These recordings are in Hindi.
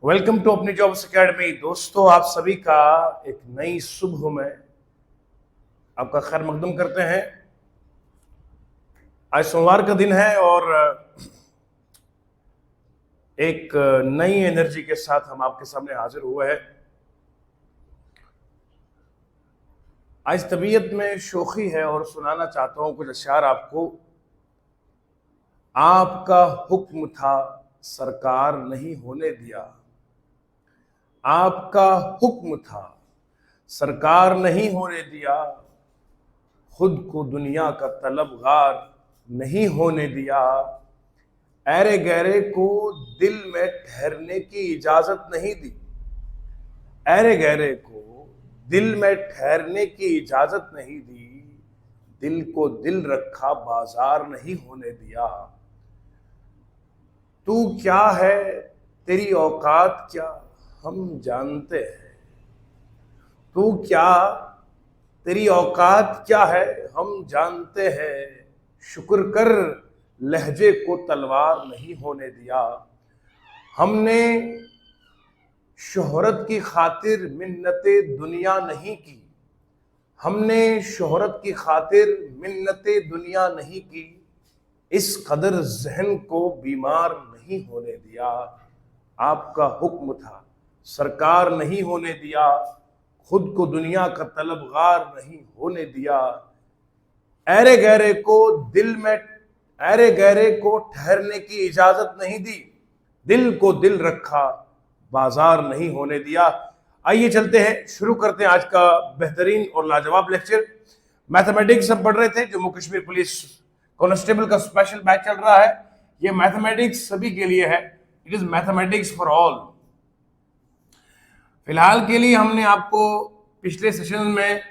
वेलकम टू अपनी जॉब्स एकेडमी। दोस्तों, आप सभी का एक नई सुबह में आपका खैर मकदम करते हैं। आज सोमवार का दिन है और एक नई एनर्जी के साथ हम आपके सामने हाजिर हुए हैं। आज तबीयत में शोखी है और सुनाना चाहता हूं कुछ अशआर आपको। आपका हुक्म था, सरकार नहीं होने दिया। आपका हुक्म था, सरकार नहीं होने दिया। खुद को दुनिया का तलबगार नहीं होने दिया। ऐरे गैरे को दिल में ठहरने की इजाजत नहीं दी। ऐरे गैरे को दिल में ठहरने की इजाजत नहीं दी। दिल को दिल रखा, बाजार नहीं होने दिया। तू क्या है, तेरी औकात क्या, हम जानते हैं। तू क्या, तेरी औकात क्या है, हम जानते हैं। शुक्र कर, लहजे को तलवार नहीं होने दिया। हमने शोहरत की खातिर मिन्नते दुनिया नहीं की। हमने शोहरत की खातिर मिन्नते दुनिया नहीं की। इस कदर जहन को बीमार नहीं होने दिया। आपका हुक्म था, सरकार नहीं होने दिया। खुद को दुनिया का तलबगार नहीं होने दिया। ऐरे गैरे को दिल में, ऐरे गैरे को ठहरने की इजाजत नहीं दी। दिल को दिल रखा, बाजार नहीं होने दिया। आइए चलते हैं, शुरू करते हैं आज का बेहतरीन और लाजवाब लेक्चर। मैथमेटिक्स हम पढ़ रहे थे। जम्मू कश्मीर पुलिस कांस्टेबल का स्पेशल बैच चल रहा है। ये मैथमेटिक्स सभी के लिए है। It is mathematics for all. फिलहाल के लिए हमने आपको पिछले सेशन में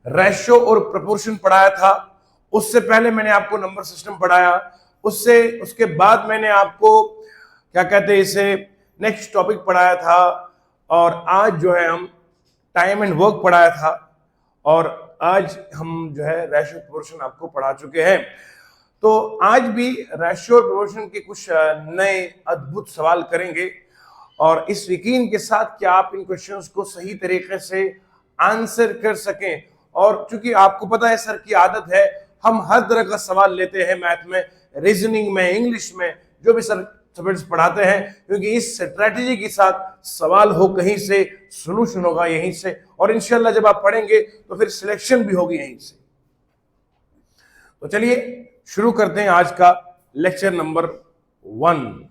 रेशो और प्रोपोर्शन पढ़ाया था। उससे पहले मैंने आपको नंबर सिस्टम पढ़ाया। उसके बाद मैंने आपको क्या कहते हैं इसे नेक्स्ट टॉपिक पढ़ाया था। और आज जो है हम टाइम एंड वर्क पढ़ाया था। और आज हम जो है रेशो प्रोपोर्शन आपको पढ़ा चुके हैं। तो आज भी रेशो और प्रोपोर्शन के कुछ नए अद्भुत सवाल करेंगे और इस यकीन के साथ कि आप इन क्वेश्चंस को सही तरीके से आंसर कर सकें। और चूंकि आपको पता है सर की आदत है, हम हर तरह का सवाल लेते हैं मैथ में, रीजनिंग में, इंग्लिश में, जो भी सर सब्जेक्ट्स पढ़ाते हैं, क्योंकि इस स्ट्रेटेजी के साथ सवाल हो कहीं से, सोल्यूशन होगा यहीं से, और इंशाल्लाह जब आप पढ़ेंगे तो फिर सिलेक्शन भी होगी यहीं से। तो चलिए शुरू करते हैं आज का लेक्चर नंबर 1।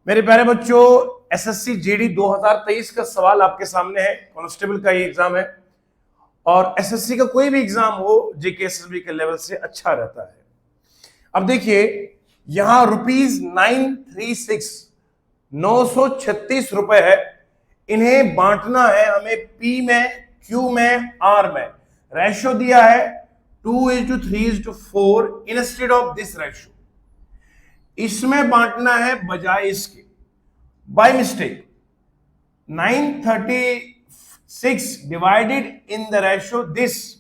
मेरे प्यारे बच्चों, एसएससी जीडी 2023 का सवाल आपके सामने है। कांस्टेबल का ये एग्जाम है और एसएससी का कोई भी एग्जाम हो जीके एसएसबी के लेवल से अच्छा रहता है। अब देखिए, यहां ₹936 रुपए है। इन्हें बांटना है हमें पी में, क्यू में, आर में। रेशो दिया है 2:3:4 इंस्टेड ऑफ दिस रेशो। इसमें बांटना है बजाय इसके। By mistake 936 divided in the ratio this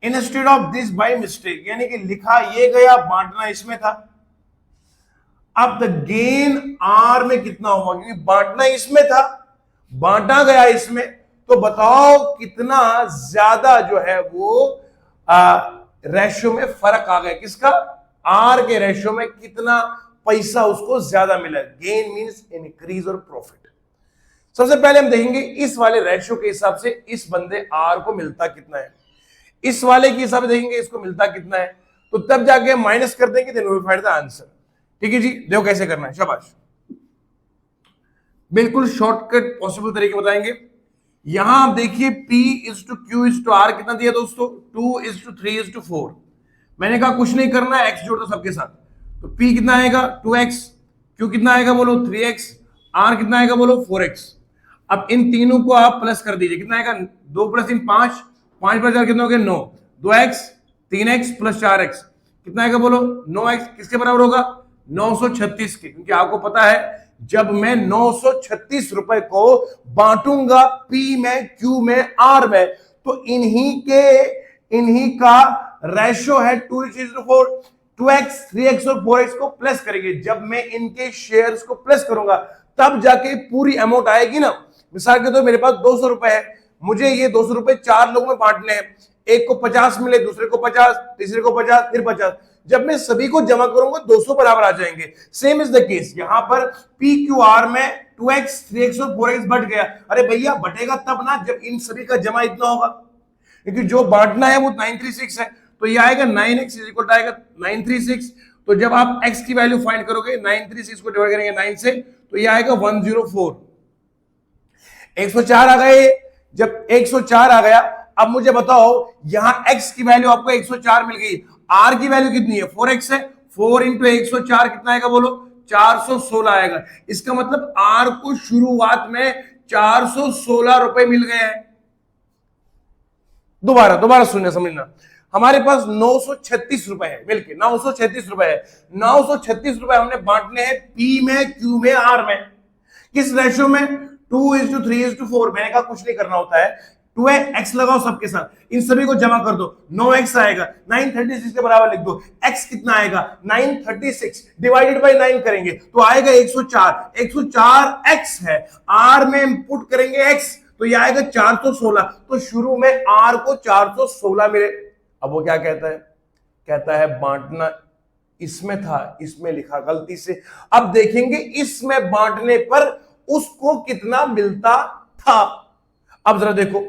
instead of this by mistake, यानी कि लिखा ये गया, बांटना इसमें था। अब द गेन आर में कितना होगा, क्योंकि बांटना इसमें था, बांटा गया इसमें, तो बताओ कितना ज्यादा जो है वो रेशो में फर्क आ गया। किसका? आर के रेशो में कितना पैसा उसको ज्यादा मिला। गेन मींस इंक्रीज और प्रॉफिट। सबसे पहले हम देखेंगे इस वाले रेशो के हिसाब से इस बंदे आर को मिलता कितना है, इस वाले के हिसाब से देखेंगे इसको मिलता कितना है, तो तब जाके माइनस कर देंगे, then we will find the answer. ठीक है जी, देखो कैसे करना है। शाबाश, बिल्कुल शॉर्टकट पॉसिबल तरीके बताएंगे। यहां आप देखिए P/Q/R कितना दिया दोस्तों, 2:3:4। मैंने कहा कुछ नहीं करना है, एक्स जोड़ दो सबके साथ। तो P कितना आएगा 2x, Q कितना आएगा बोलो 3x, R कितना आएगा बोलो 4x। अब इन तीनों को आप प्लस कर दीजिए। कितना आएगा 2 + 3 5, 5 + 4 कितना हो गया 9, 2x 3x + 4x कितना आएगा बोलो 9x। किसके बराबर होगा 936 के, क्योंकि आपको पता है जब मैं 936 रुपए को बांटूंगा P में, Q में, R में, तो इन्हीं का रेशियो है 2:4, 2x, 3x और 4x को प्लस करेंगे। जब मैं इनके शेयर्स को प्लस करूंगा तब जाके पूरी अमाउंट आएगी ना। मिसाल के तौर मेरे पास 200 रुपए है, मुझे ये 200 रुपए 4 लोगों में बांटने हैं, एक को 50 मिले, दूसरे को 50, तीसरे को 50, फिर 50। जब मैं सभी को जमा करूंगा 200 बराबर आ जाएंगे। सेम इज द केस यहां पर PQR में 2x, 3x और 4x बढ़ गया। अरे भैया बटेगा तब ना जब इन सभी का जमा इतना होगा, क्योंकि जो बांटना है वो 936 है, तो ये आएगा 9x इज इक्वल टू आएगा 936। तो जब आप x की वैल्यू फाइंड करोगे 936 को डिवाइड करेंगे 9 से, तो ये आएगा 104। 104 आ गए। जब 104 आ गया, अब मुझे बताओ यहां x की वैल्यू आपको 104 मिल गई, r की वैल्यू कितनी है 4x है, 4 इंटू 104 कितना आएगा बोलो 416 आएगा। इसका मतलब r को शुरुआत में 416 रुपए मिल गए हैं। दोबारा सुनना समझना, हमारे पास 936 रुपए है, मिलके 936 रुपए है। 936 रुपए हमने बांटने हैं P में, Q में, R में। किस रेशियो में 2:3:4। मैंने कहा कुछ नहीं करना होता है, 2x लगाओ सबके साथ, इन सभी को जमा कर दो, 9x आएगा, 936 के बराबर लिख दो। x कितना आएगा 936 डिवाइडेड बाय 9 करेंगे तो आएगा 104। 104x है, r में इंपुट करेंगे x तो ये आएगा 416। तो शुरू में r को 416 मिले। अब वो क्या कहता है, कहता है बांटना इसमें था, इसमें लिखा गलती से। अब देखेंगे इसमें बांटने पर उसको कितना मिलता था। अब जरा देखो,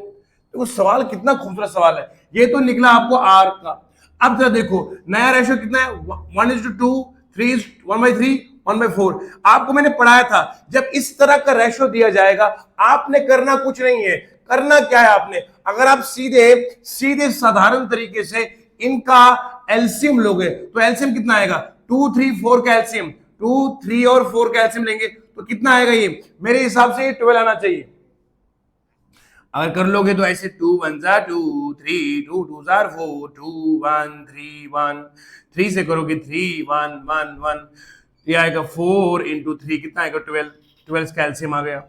तो सवाल कितना खूबसूरत सवाल है। ये तो निकला आपको r का। अब जरा देखो नया रेशियो कितना है 1:2, 1/3, 1/4। आपको मैंने पढ़ाया था जब इस तरह का रेशियो दिया जाएगा आपने करना कुछ नहीं है। करना क्या है आपने, अगर आप सीधे साधारण तरीके से इनका एलसीएम लोगे तो एलसीएम कितना आएगा 2, 3, 4 का एलसीएम, 2, 3 और 4 का एलसीएम लेंगे तो कितना आएगा, ये मेरे हिसाब से 12 आना चाहिए। अगर कर लोगे तो ऐसे 2 1 2, 3 2 2 4, 2 1 3 1, 3 से करोगे 3 1 1 1, ये आएगा 4 इंटू 3 कितना आएगा 12। 12 का एलसीएम आ गया।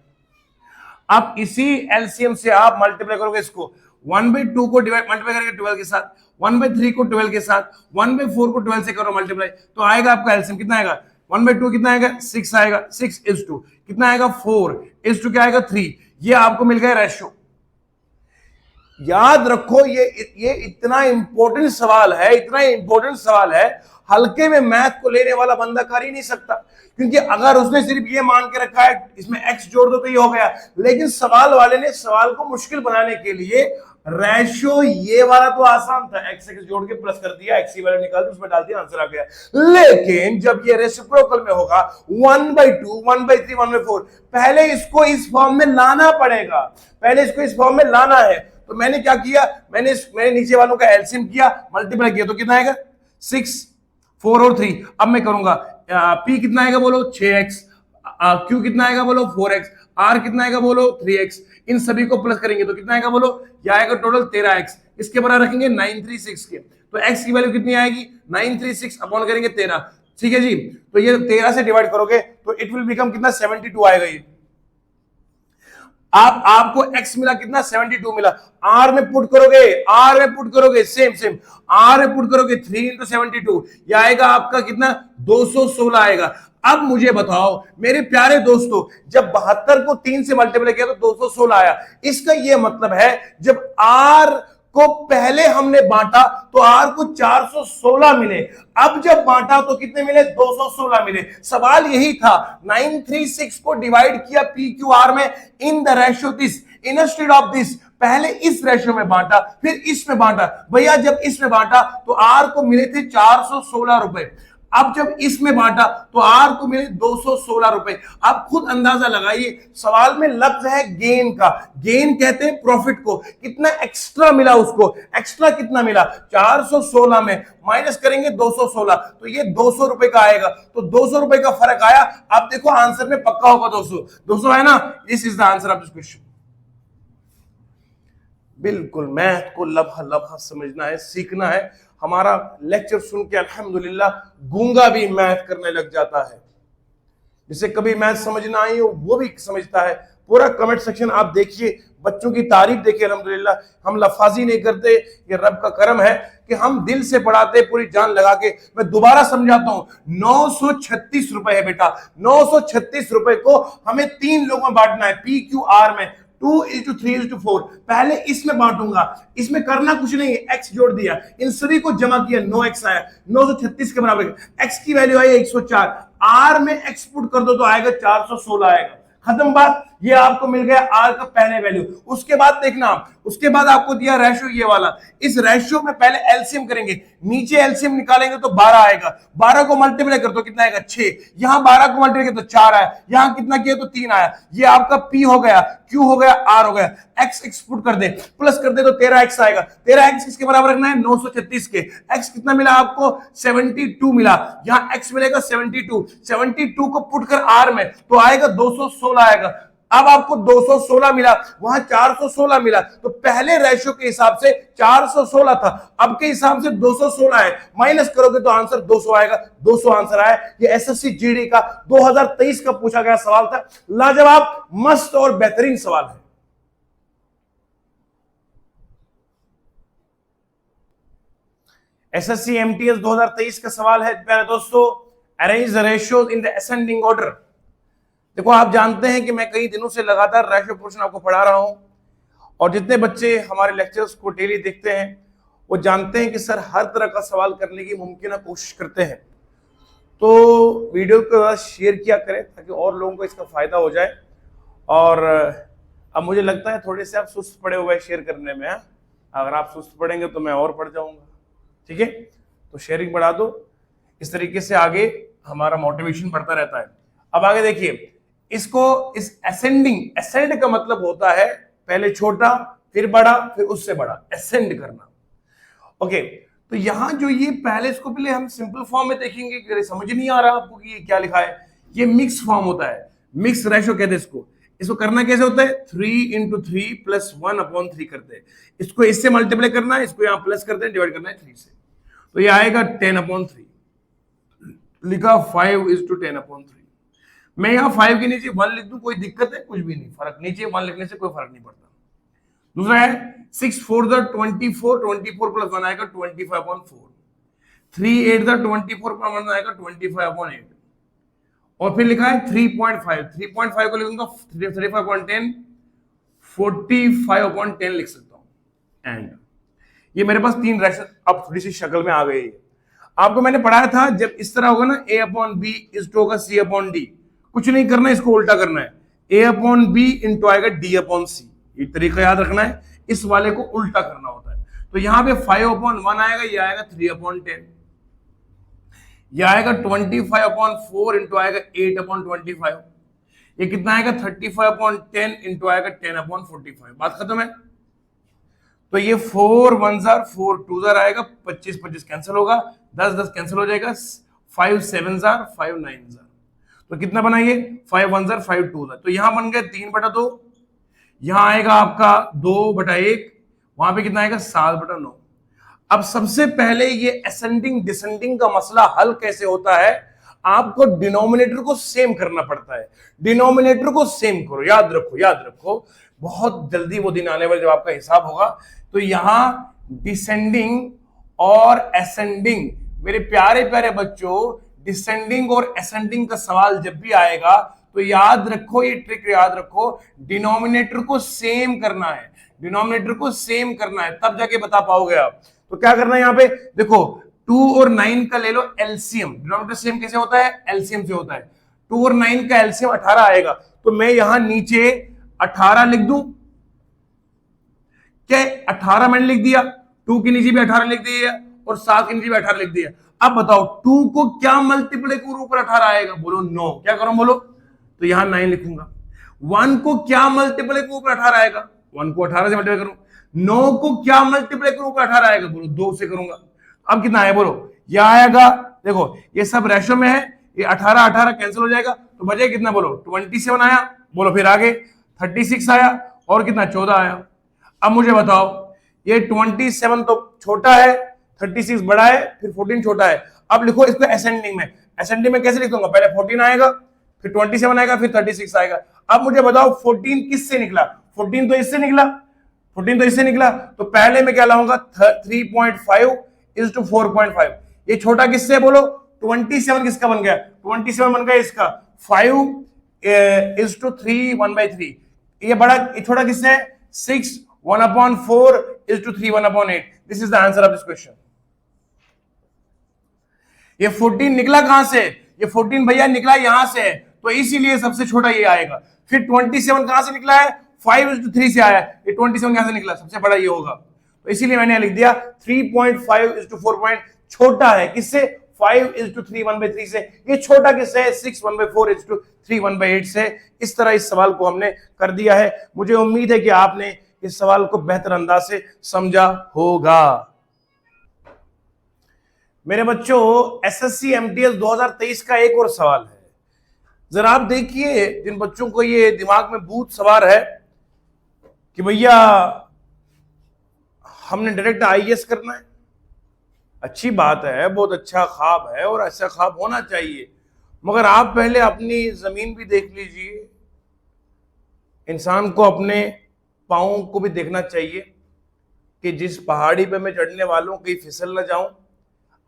अब इसी एलसीएम से आप मल्टीप्लाई करोगे इसको, 1/2 को मल्टीप्लाई करेंगे 12 के साथ, 1/3 को 12 के साथ, 1/4 को 12 से करो मल्टीप्लाई तो आएगा आपका एलसीएम कितना आएगा 1/2 कितना आएगा 6 आएगा, 6:2 कितना आएगा 4:2 क्या आएगा 3। ये आपको मिल गया रेशियो। याद रखो ये इतना इंपॉर्टेंट सवाल है, इतना इंपॉर्टेंट सवाल है, हल्के में मैथ को लेने वाला बंदा कर ही नहीं सकता। क्योंकि अगर उसने सिर्फ ये मान के रखा है इसमें x जोड़ दो तो ये हो गया, लेकिन सवाल वाले ने सवाल को मुश्किल बनाने के लिए रेशियो ये वाला तो आसान था, x जोड़ के प्लस कर दिया, x की वैल्यू निकाल दी उसमें डाल दिया आंसर आ गया। लेकिन जब ये रेसिप्रोकल में होगा 1/2, 1/3, 1/4, पहले इसको इस फॉर्म में लाना पड़ेगा, पहले इसको इस फॉर्म में लाना है। तो मैंने क्या किया, मैंने नीचे वालों का एलसीएम किया, मल्टीप्लाई किया तो कितना आएगा 6, 4 और 3। अब मैं करूंगा P कितना आएगा बोलो 6x, Q कितना आएगा बोलो 4x, R कितना आएगा बोलो 3x। इन सभी को प्लस करेंगे तो कितना आएगा बोलो, यह आएगा टोटल 13x। इसके बराबर रखेंगे 936 के, तो x की वैल्यू कितनी आएगी 936 अपॉन करेंगे 13। ठीक है जी, तो ये 13 से डिवाइड करोगे तो इट विल बिकम कितना 72 आएगा। ये आपको x मिला कितना 72 मिला, r में पुट करोगे सेम r में पुट करोगे 3 इंटू 72, यह आएगा आपका कितना 216 आएगा। अब मुझे बताओ मेरे प्यारे दोस्तों, जब 72 को 3 से मल्टीप्लाई किया तो 216 आया। इसका यह मतलब है जब r को पहले हमने बांटा तो r को 416 मिले, अब जब बांटा तो कितने मिले 216 मिले। सवाल यही था, 936 को डिवाइड किया PQR में in the ratio this instead of this, पहले इस रेशियो में बांटा फिर इसमें बांटा। भैया जब इसमें बांटा तो r को मिले थे 416 रुपए, अब जब इसमें बांटा तो r को मिले 216 रुपए। आप खुद अंदाजा लगाइए, सवाल में लफ्ज है गेन का, गेन कहते हैं प्रॉफिट को, कितना एक्स्ट्रा मिला उसको, एक्स्ट्रा कितना मिला 416 में माइनस करेंगे 216 तो ये 200 रुपए का आएगा। तो 200 रुपए का फर्क आया। आप देखो आंसर में पक्का होगा 200 है ना, this is the answer of this question. बिल्कुल मैथ को लम्हा लम्हा समझना है, सीखना है। हमारा लेक्चर सुन के अल्हम्दुलिल्लाह गूंगा भी मैथ करने लग जाता है, जिसे कभी मैथ समझ ना आई हो वो भी समझता है। पूरा कमेंट सेक्शन आप देखिए, बच्चों की तारीफ देखिए। अल्हम्दुलिल्लाह, हम लफाजी नहीं करते, ये रब का करम है कि हम दिल से पढ़ाते, पूरी जान लगा के। मैं दोबारा समझाता हूं, 936 रुपए है बेटा, 936 रुपए को हमें 3 लोगों में बांटना है, PQR में, 2:3:4। पहले इसमें बांटूंगा, इसमें करना कुछ नहीं है, एक्स जोड़ दिया, इन सभी को जमा किया, 9x आया, 936 के बराबर। एक्स की वैल्यू आई 104, आर में एक्स पुट कर दो तो आएगा 416 आएगा। खत्म बात, ये आपको मिल गया आर का पहले वैल्यू। उसके बाद देखना, उसके बाद आपको दिया रेशियो ये वाला। इस रेशियो में पहले एलसीएम करेंगे, नीचे एलसीएम निकालेंगे तो 12 आएगा, 12 को मल्टीप्लाई कर दो कितना आएगा 6, यहां 12 को मल्टीप्लाई किया तो 4 आया, यहां कितना किया तो 3 आया। ये आपका पी हो गया, क्यू हो गया, आर हो गया। एक्स एक्सपुट कर दे, प्लस कर दे तो 13x आएगा। 13x किसके बराबर रखना है, 936 के। एक्स कितना मिला आपको, 72 मिला, यहां एक्स मिलेगा 72, 72 को पुट कर आर में तो आएगा 216 आएगा। अब आपको 216 मिला, वहां 416 मिला, तो पहले रेशियो के हिसाब से 416 था, अब के हिसाब से 216 है, माइनस करोगे तो आंसर 200 आएगा। 200 आंसर आया। ये एसएससी जीडी का 2023 का पूछा गया सवाल था, लाजवाब, मस्त और बेहतरीन सवाल है। एसएससी एमटीएस 2023 का सवाल है प्यारे दोस्तों, arrange the ratios in the ascending order. देखो, आप जानते हैं कि मैं कई दिनों से लगातार रेशियो पोर्शन आपको पढ़ा रहा हूं, और जितने बच्चे हमारे लेक्चर्स को डेली देखते हैं वो जानते हैं कि सर हर तरह का सवाल करने की मुमकिन कोशिश करते हैं। तो वीडियो को शेयर किया करें ताकि और लोगों को इसका फायदा हो जाए। और अब मुझे लगता है थोड़े से आप सुस्त पड़े हुए शेयर करने में। अगर आप सुस्त पड़ेंगे तो मैं और पढ़ जाऊंगा, ठीक है? तो शेयरिंग बढ़ा दो, इस तरीके से आगे हमारा मोटिवेशन बढ़ता रहता है। अब आगे देखिए, इसको इस असेंडिंग, असेंड का मतलब होता है पहले छोटा फिर बड़ा फिर उससे बड़ा, असेंड करना। ओके, तो यहां जो ये पहले, इसको पहले हम सिंपल फॉर्म में देखेंगे कि समझ नहीं आ रहा आपको कि ये क्या लिखा है। ये मिक्स फॉर्म होता है, मिक्स रेशियो कहते हैं इसको। इसको करना कैसे होता है, 3 × 3 + 1/3 करते हैं। इसको इससे मल्टीप्लाई करना है, इसको यहां प्लस करते हैं, डिवाइड करना है 3 से, तो ये आएगा 10/3। लिखा 5:10/3। मैं यहां 5 के नीचे 1 लिख दूं, कोई दिक्कत है? कुछ भी नहीं, फर्क, नीचे 1 लिखने से कोई फर्क नहीं पड़ता। दूसरा है 6 4 24, 24 + 1 आएगा 25/4, 3 8 24 + 1 आएगा 25/8, और फिर लिखा है 3.5, 3.5 को लिखूंगा 35/10, 45/10 लिख सकता हूं। एंड ये मेरे पास 3 रेशियो अब थोड़ी सी शक्ल में आ गई है। आपको मैंने पढ़ाया था, जब इस तरह होगा ना, A/B इज टू होगा C/D, कुछ नहीं करना है, इसको उल्टा करना है, A/B इंटू आएगा D/C। ये तरीका याद रखना है, इस वाले को उल्टा करना होता है। तो यहां पे 5/1 आएगा, ये आएगा 3/10, ये आएगा 25/4 इंटू आएगा 8/25, ये कितना आएगा 35/10 इंटू आएगा 10/45। बात खत्म है। तो ये 4 1 जार 4 2 जार आएगा, 25 25 कैंसिल होगा, 10 10 कैंसिल हो जाएगा, 5 7 जार 5 9 जार, तो कितना बना ये 5 1 जार 5 2 जार। तो यहां बन गया 3/2, यहां आएगा आपका 2/1, वहां पे कितना आएगा 7/9। अब सबसे पहले ये असेंडिंग डिसेंडिंग का मसला हल कैसे होता है, आपको डिनोमिनेटर को सेम करना पड़ता है। डिनोमिनेटर को सेम करो, याद रखो, याद रखो, बहुत जल्दी वो दिन आने वाले जब आपका हिसाब होगा। तो यहां डिसेंडिंग और असेंडिंग, मेरे प्यारे प्यारे बच्चों, डिसेंडिंग और असेंडिंग का सवाल जब भी आएगा तो याद रखो, ये ट्रिक याद रखो, डिनोमिनेटर को सेम करना है, डिनोमिनेटर को सेम करना है, तब जाके बता पाओगे आप। तो क्या करना है यहां पे, देखो 2 और 9 का ले लो एलसीएम। डिनोमिनेटर सेम कैसे होता है, एलसीएम से होता है। 2 और 9 का एलसीएम 18 आएगा, तो मैं यहां नीचे 18 लिख दूं क्या, 18 मैंने लिख दिया, 2 के नीचे भी 18 लिख दिया और 7 के नीचे भी 18 लिख दिया। अब बताओ 2 को क्या मल्टीप्लाई करूं ऊपर 18 आएगा, बोलो 9, क्या करूं बोलो, तो यहां 9 लिखूंगा। 1 को क्या मल्टीप्लाई करूं ऊपर 18 आएगा, 1 को 18 से मल्टीप्लाई करूं। 9 को क्या मल्टीप्लाई करूं ऊपर 18 आएगा, बोलो 2 से करूंगा। अब कितना है बोलो, यह आएगा, देखो ये सब रेशो में है, ये 18 18 कैंसिल हो जाएगा, तो बचे कितना बोलो 27 आया, बोलो फिर आगे 36 आया, और कितना 14 आया। अब मुझे बताओ, ये 27 तो छोटा है, 36 बड़ा है, फिर 14 छोटा है। अब लिखो इसको असेंडिंग में, असेंडिंग में कैसे लिख दूंगा, पहले 14 आएगा, फिर 27 आएगा, फिर 36 आएगा। अब मुझे बताओ 14 किससे निकला? 14 तो इससे निकला, 14 तो इससे निकला, तो पहले में क्या लाऊंगा? 3.5 इज टू 4.5। ये छोटा किससे बोलो? 27 किसका बन गया? 27 बन गया इसका। 5 इज टू 3 1/3। ये बड़ा, ये छोटा किससे है? 6 1/4 is to 3 1/8। This is the answer of this question. ये 14 निकला कहां से? ये 14 भैया निकला यहां से, तो इसीलिए सबसे छोटा ये आएगा। फिर 27 कहां से निकला है? 5:3 से आया। ये 27 कहां से निकला? सबसे बड़ा ये होगा, तो इसीलिए मैंने लिख दिया 3.5:4. छोटा है किससे? 5:3 1/3 से। ये छोटा किससे है? 6 1/4 1/8 से। इस तरह इस सवाल को हमने कर दिया है। मुझे उम्मीद है कि आपने इस सवाल को बेहतर अंदाज से समझा होगा। मेरे बच्चों, एसएससी एमटीएस 2023 का एक और सवाल है। जरा आप देखिए, जिन बच्चों को ये दिमाग में भूत सवार है कि भैया हमने डायरेक्ट आईएएस करना है, अच्छी बात है, बहुत अच्छा ख्वाब है और ऐसा ख्वाब होना चाहिए, मगर आप पहले अपनी जमीन भी देख लीजिए। इंसान को अपने पाँव को भी देखना चाहिए कि जिस पहाड़ी पे मैं चढ़ने वालों कहीं फिसल न जाऊं।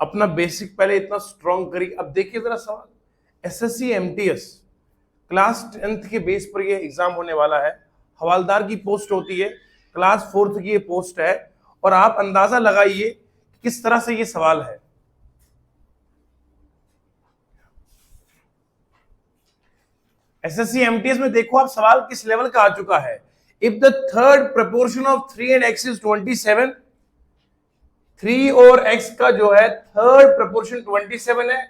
अपना बेसिक पहले इतना स्ट्रॉन्ग करिए। अब देखिए जरा सवाल, एसएससी एमटीएस क्लास 10th के बेस पर ये एग्जाम होने वाला है। हवालदार की पोस्ट होती है, क्लास 4th की ये पोस्ट है, और आप अंदाजा लगाइए किस तरह से ये सवाल है। एसएससी एमटीएस में देखो आप सवाल किस लेवल का आ चुका है। If the third proportion of 3 and x is 27, 3 और x का जो है थर्ड प्रोपोर्शन 27 है,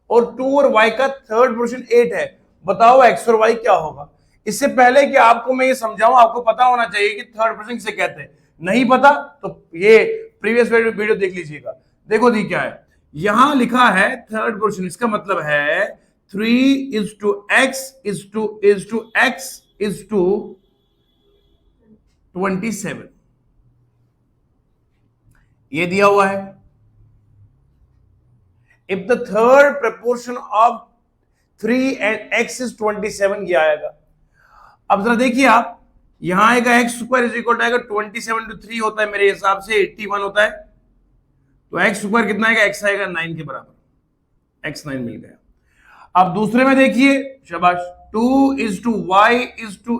और 2 और y का थर्ड प्रोपोर्शन 8 है। बताओ x और y क्या होगा? इससे पहले कि आपको मैं ये समझाऊं, आपको पता होना चाहिए कि थर्ड प्रोपोर्शन किसे कहते हैं। नहीं पता तो ये प्रीवियस वीडियो देख लीजिएगा। देखो दी क्या है, यहां लिखा है थर्ड प्रोपोर्शन, इसका मतलब है 3 is to x is to x is to 27, ये दिया हुआ है। If the third proportion of 3 and x is 27, ये आएगा। अब जरा देखिए आप, यहां आएगा x square is equal to आएगा 27 to 3 होता है मेरे हिसाब से 81 होता है, तो x स्क्वायर कितना आएगा? x आएगा 9 के बराबर, x 9 मिल गया। अब दूसरे में देखिए, शाबाश, 2 is to y is to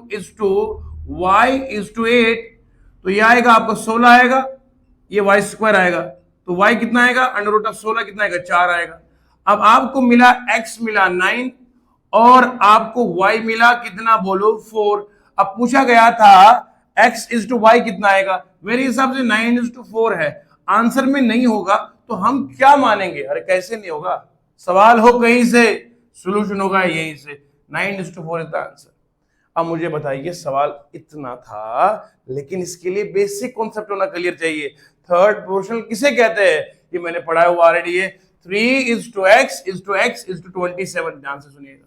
y is to 8, तो ये आएगा आपको 16 आएगा, ये y स्क्वायर आएगा, तो y कितना आएगा? अंडर रूट ऑफ 16 कितना आएगा? 4 आएगा। अब आपको मिला x मिला 9 और आपको y मिला कितना? बोलो 4। अब पूछा गया था x इज टू y कितना आएगा? मेरे हिसाब से 9 is to 4 है। आंसर में नहीं होगा तो हम क्या मानेंगे? अरे कैसे नहीं होगा? सवाल हो कहीं से, सॉल्यूशन होगा यहीं से। 9 is to 4 is the answer. अब मुझे बताइए, सवाल इतना था, लेकिन इसके लिए बेसिक कॉन्सेप्ट होना क्लियर चाहिए। थर्ड प्रोपोर्शन किसे कहते हैं? ये मैंने पढ़ा हुआ ऑलरेडी है। 3 is to x is to x is to 27। ध्यान से सुनिएगा।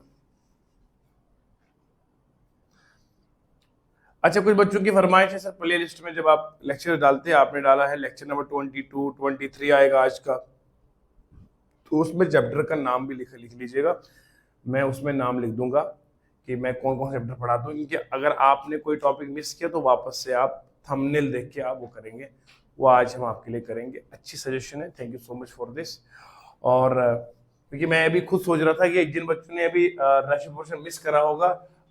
अच्छा, कुछ बच्चों की फरमाइश है सर, प्ले लिस्ट में जब आप लेक्चर डालते हैं, आपने डाला है लेक्चर नंबर 22 23 आएगा आज का, तो उसमें चैप्टर का नाम भी लिख लीजिएगा। मैं उसमें नाम लिख दूंगा कि मैं कौन कौन से चैप्टर पढ़ाता हूँ, क्योंकि अगर आपने कोई टॉपिक मिस किया तो वापस से आप थंबनेल देख के आप वो करेंगे, वो आज हम आपके लिए करेंगे। अच्छी सजेशन है, thank you so much for this. और क्योंकि मैं अभी खुद सोच रहा था कि जिन बच्चों ने अभी रेशियो पोर्शन मिस करा होगा,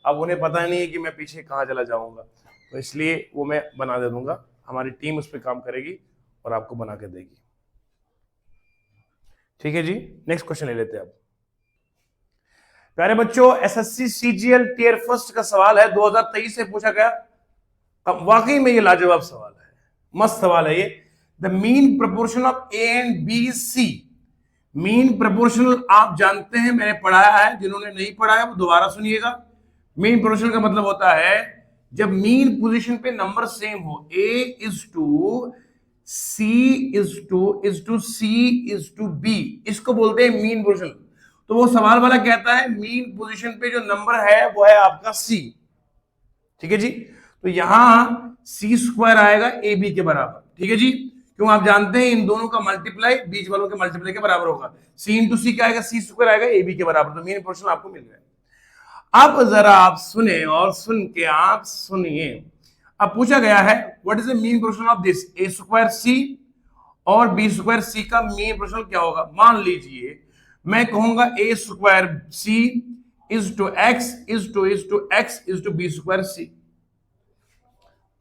अब उन्हें पता नहीं है कि मैं पीछे कहाँ चला जाऊंगा, तो इसलिए वो मैं बना दे दूंगा। हमारी टीम उस पर काम करेगी और आपको बना के देगी। ठीक है जी, नेक्स्ट क्वेश्चन ले लेते हैं अब। प्यारे बच्चों, एसएससी सीजीएल टियर फर्स्ट का सवाल है, 2023 से पूछा गया। अब वाकई में ये लाजवाब सवाल है, मस्त सवाल है ये। The mean proportion of A and B C. Mean proportional आप जानते हैं, मैंने पढ़ाया है, जिन्होंने नहीं पढ़ाया वो दोबारा सुनिएगा। मीन प्रोपोर्शनल का मतलब होता है जब मीन पोजीशन पे नंबर सेम हो, A is to C is to C is to B, इसको बोलते हैं मीन पोजीशन। तो वो सवाल वाला कहता है मीन पोजीशन पे जो नंबर है वो है आपका सी। ठीक है जी, तो यहां सी स्क्वायर आएगा ए बी के बराबर। ठीक है जी, क्यों? आप जानते हैं इन दोनों का मल्टीप्लाई बीच वालों के मल्टीप्लाई के बराबर होगा। सी इंटू सी क्या आएगा? सी स्क्वायर आएगा ए बी के बराबर। तो मीन पोजीशन आपको मिल गया। अब जरा आप सुने और सुन के आप सुनिए। अब पूछा गया है what is the mean proportion of this A square C और बी स्क्वायर सी का मीन प्रोपोर्शन क्या होगा। मान लीजिए मैं कहूंगा A square C is to X is to B square C.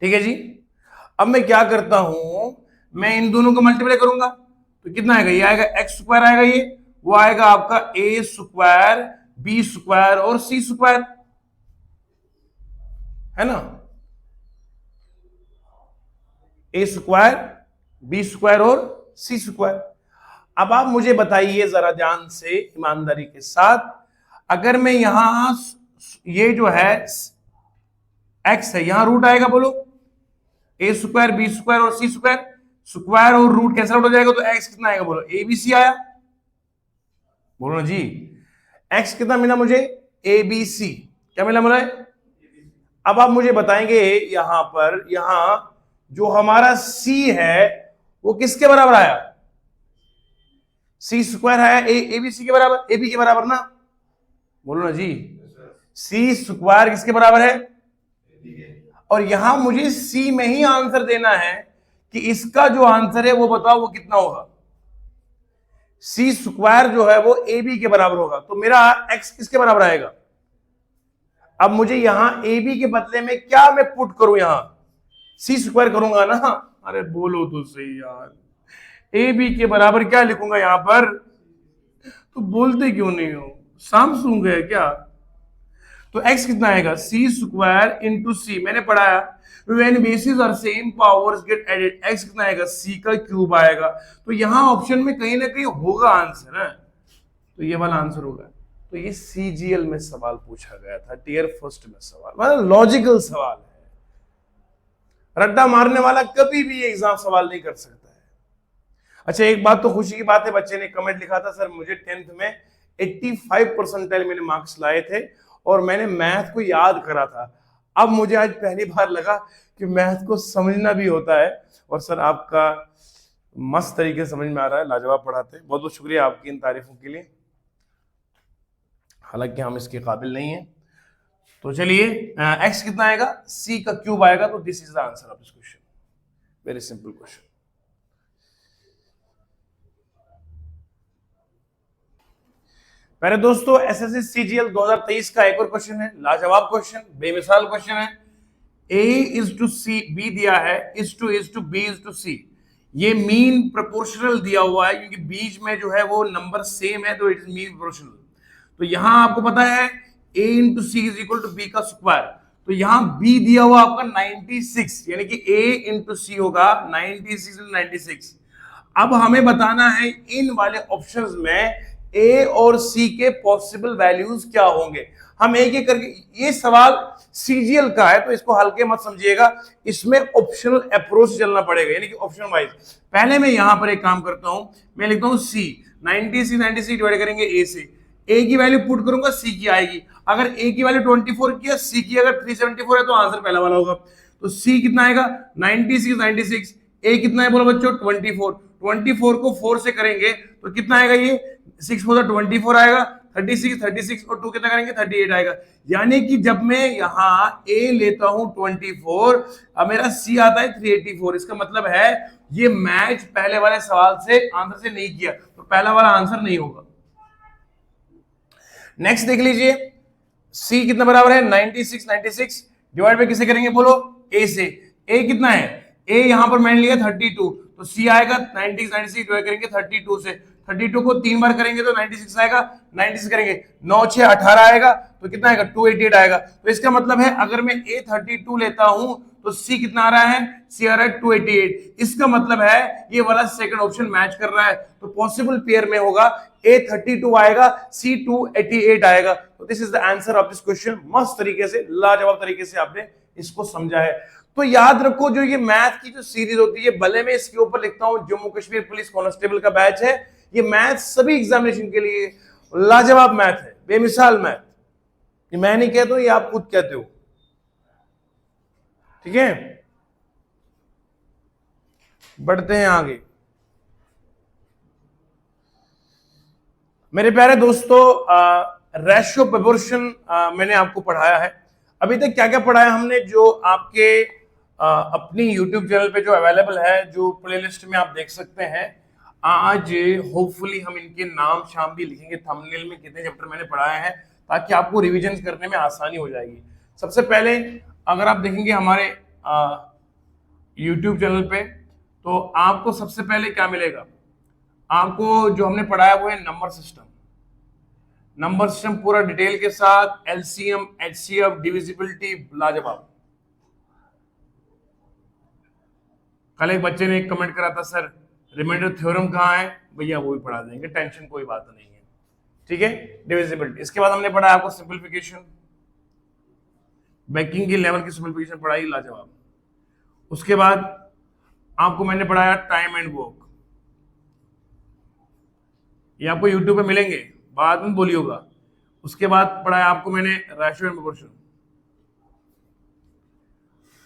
ठीक है जी। अब मैं क्या करता हूं, मैं इन दोनों को मल्टीप्लाई करूंगा तो कितना आएगा, ये आएगा एक्स स्क्वायर आएगा, ये वो आएगा आपका ए स्क्वायर बी स्क्वायर और सी स्क्वायर, है ना, ए स्क्वायर बी स्क्वायर और सी स्क्वायर। अब आप मुझे बताइए जरा ध्यान से ईमानदारी के साथ, अगर मैं यहां ये जो है एक्स है यहां रूट आएगा, बोलो ए स्क्वायर बी स्क्वायर और सी स्क्वायर, स्क्वायर और रूट कैंसिल आउट हो जाएगा तो एक्स कितना आएगा, बोलो ए बी सी आया, बोलो ना जी। एक्स कितना मिला मुझे, ए बी सी, क्या मिला मुझे। अब आप मुझे बताएंगे यहां पर, यहां जो हमारा सी है वो किसके बराबर आया, सी स्क्वायर है ए बी सी के बराबर, ए बी के बराबर ना, बोलो ना जी। सी स्क्वायर किसके बराबर है, और यहां मुझे सी में ही आंसर देना है कि इसका जो आंसर है वो बताओ वो कितना होगा। सी स्क्वायर जो है वो ए बी के बराबर होगा, तो मेरा एक्स किसके बराबर आएगा। अब मुझे यहां ए बी के बदले में क्या मैं पुट करूं, यहां सी स्क्वायर करूंगा ना। अरे बोलो तो सही यार, ए बी के बराबर क्या लिखूंगा यहां पर, तो बोलते क्यों नहीं हो, सैमसंग है क्या। तो x कितना आएगा, सी स्क्वायर इंटू सी, मैंने पढ़ाया when basis are same powers get added, x कितना आएगा, c का क्यूब आएगा। तो यहां ऑप्शन में कहीं ना कहीं होगा आंसर है, तो ये वाला आंसर होगा। तो ये सीजीएल में सवाल पूछा गया था, टियर फर्स्ट में सवाल, मतलब लॉजिकल सवाल है, रट्टा मारने वाला कभी भी ये एग्जाम सवाल नहीं कर सकता है। अच्छा एक बात तो खुशी की बात है, बच्चे ने कमेंट लिखा था सर मुझे 10th में 85 परसेंटाइल मैंने मार्क्स लाए थे और मैंने मैथ को याद करा था। अब मुझे आज पहली बार लगा कि मैथ को समझना भी होता है, और सर आपका मस्त तरीके से समझ में आ रहा है, लाजवाब पढ़ाते हैं, बहुत बहुत शुक्रिया आपकी इन तारीफों के लिए, हालांकि हम इसके काबिल नहीं हैं। तो चलिए x कितना आएगा, c का क्यूब आएगा, तो this is the answer of this question, very simple question. पहले दोस्तों एसएससी सीजीएल 2023 का एक और क्वेश्चन है, लाजवाब क्वेश्चन, बेमिसाल क्वेश्चन है। a is to C, b दिया है is to b is to c, ये मीन प्रोपोर्शनल दिया हुआ है क्योंकि बीच में जो है वो नंबर सेम है, तो इट इज मीन प्रोपोर्शनल। तो यहां आपको पता है a into C is equal to b का स्क्वायर, तो यहां b दिया हुआ आपका 96, यानी कि a इंटू सी होगा 96। अब हमें बताना है इन वाले ऑप्शंस में ए और सी के पॉसिबल वैल्यूज क्या होंगे। हम एक एक करके, ये सवाल सीजीएल का है तो इसको हल्के मत समझिएगा, इसमें ऑप्शनल अप्रोच चलना पड़ेगा, यानी कि ऑप्शन वाइज। पहले मैं यहां पर एक काम करता हूं, मैं लिखता हूं सी 96 डिवाइड करेंगे ए से, ए की वैल्यू पुट करूंगा सी की आएगी, अगर ए की वैल्यू 24 किया, सी की अगर 374 है तो आंसर पहला वाला होगा। तो सी कितना आएगा 96, ए कितना है बोलो बच्चों 24 को 4 से करेंगे तो कितना आएगा, ये 6 4 24 आएगा, 36 और 2 कितना करेंगे 38 आएगा। यानी कि जब मैं यहां ए लेता हूं 24, अब मेरा सी आता है 384, इसका मतलब है ये मैच पहले वाले सवाल से आंसर से नहीं किया, तो पहला वाला आंसर नहीं होगा। नेक्स्ट देख लीजिए, सी कितना बराबर है 96 डिवाइड बाय किसे करेंगे बोलो, ए से। ए कितना है, ए यहां पर मैंने लिया 32, तो सी आएगा 96 डिवाइड करेंगे 32 से, 32 को 3 बार करेंगे तो 96 आएगा, 96 करेंगे 9 6 18 आएगा, तो कितना आएगा 288 आएगा। तो इसका मतलब है अगर मैं ए 32 लेता हूं तो सी कितना आ रहा है, सी आ रहा है 288, इसका मतलब है ये वाला सेकंड ऑप्शन मैच कर रहा है, तो पॉसिबल पेयर में होगा ए 32 आएगा, सी 288 आएगा। तो this is the answer of this question. मस्त तरीके से, लाजवाब तरीके से आपने इसको समझा है। तो याद रखो जो ये मैथ की जो सीरीज होती है, भले मैं इसके ऊपर लिखता हूं जम्मू कश्मीर पुलिस कांस्टेबल का बैच है, ये मैथ सभी एग्जामिनेशन के लिए लाजवाब मैथ है, बेमिसाल मैथ, ये मैं नहीं कहता हूं, ये आप खुद कहते हो, ठीक है। बढ़ते हैं आगे। मेरे प्यारे दोस्तों, रेशियो प्रोपोर्शन मैंने आपको पढ़ाया है। अभी तक क्या क्या पढ़ाया हमने, जो आपके अपनी YouTube चैनल पे जो अवेलेबल है, जो प्लेलिस्ट में आप देख सकते हैं। आज होपफुली हम इनके नाम शाम भी लिखेंगे थंबनेल में, कितने चैप्टर मैंने पढ़ाए हैं, ताकि आपको रिवीजन करने में आसानी हो जाएगी। सबसे पहले अगर आप देखेंगे हमारे YouTube चैनल पे, तो आपको सबसे पहले क्या मिलेगा, आपको जो हमने पढ़ाया वो है नंबर सिस्टम। नंबर सिस्टम पूरा डिटेल के साथ, एलसीएम, एचसीएफ, डिविजिबिलिटी, लाजवाब। कल एक बच्चे ने एक कमेंट करा था, सर रिमाइंडर थ्योरम कहाँ है? भैया वो भी पढ़ा देंगे, टेंशन कोई बात नहीं है, ठीक है। डिविजिबिलिटी, इसके बाद हमने पढ़ा आपको सिंपलीफिकेशन, बैंकिंग की लेवल की सिंपलीफिकेशन पढ़ाई, लाजवाब। उसके बाद आपको मैंने पढ़ाया टाइम एंड वर्क, ये आपको यूट्यूब पे मिलेंगे, बाद में बोलिएगा। उसके बाद पढ़ाया आपको मैंने रेशियो एंड प्रोपोर्शन।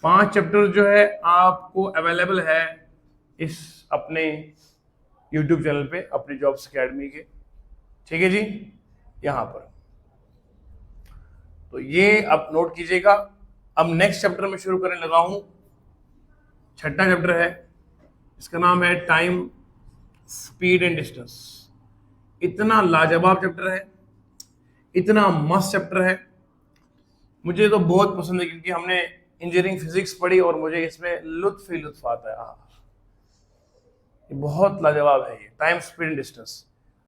5 चैप्टर जो है आपको अवेलेबल है इस अपने YouTube चैनल पे, अपनी जॉब्स अकेडमी के, ठीक है जी, यहां पर। तो ये अब नोट कीजिएगा। अब नेक्स्ट चैप्टर में शुरू करने लगा हूं, छठा चैप्टर है, इसका नाम है टाइम, स्पीड एंड डिस्टेंस। इतना लाजवाब चैप्टर है, इतना मस्त चैप्टर है, मुझे तो बहुत पसंद है, क्योंकि हमने इंजीनियरिंग फिजिक्स पढ़ी और मुझे इसमें लुत्फ ही लुत्फ आता है। ये बहुत लाजवाब है, ये टाइम, स्पीड एंड डिस्टेंस।